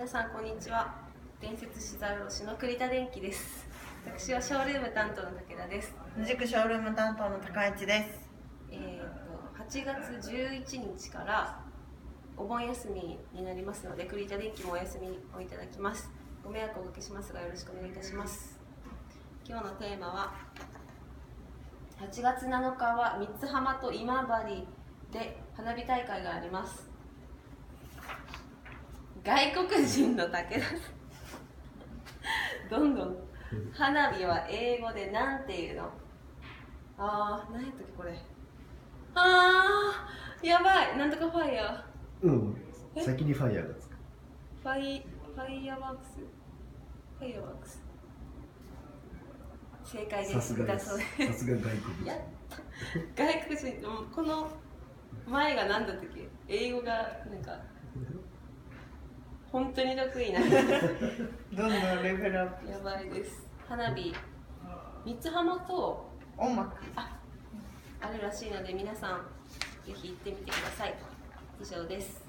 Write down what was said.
皆さんこんにちは。電設資材卸の栗田電機です。私はショールーム担当の武田です。同じくショールーム担当の高市です。8月11日からお盆休みになりますので、栗田電機もお休みをいただきます。ご迷惑をおかけしますがよろしくお願いいたします。今日のテーマは8月7日は三津浜と今治で花火大会があります。外国人の武田さんどんどん花火は英語でなんていうの？何やったっけこれ。やばい、なんとかファイヤー。先にファイヤーがつく。ファイヤーワークス。ファイヤーワークス。正解です。さすがです。さすが外国人。やった外国人、この前が何だったっけ？英語がなんか本当に得意などんどんレベルアップ。やばいです。花火三津浜と音楽あるらしいので皆さんぜひ行ってみてください。以上です。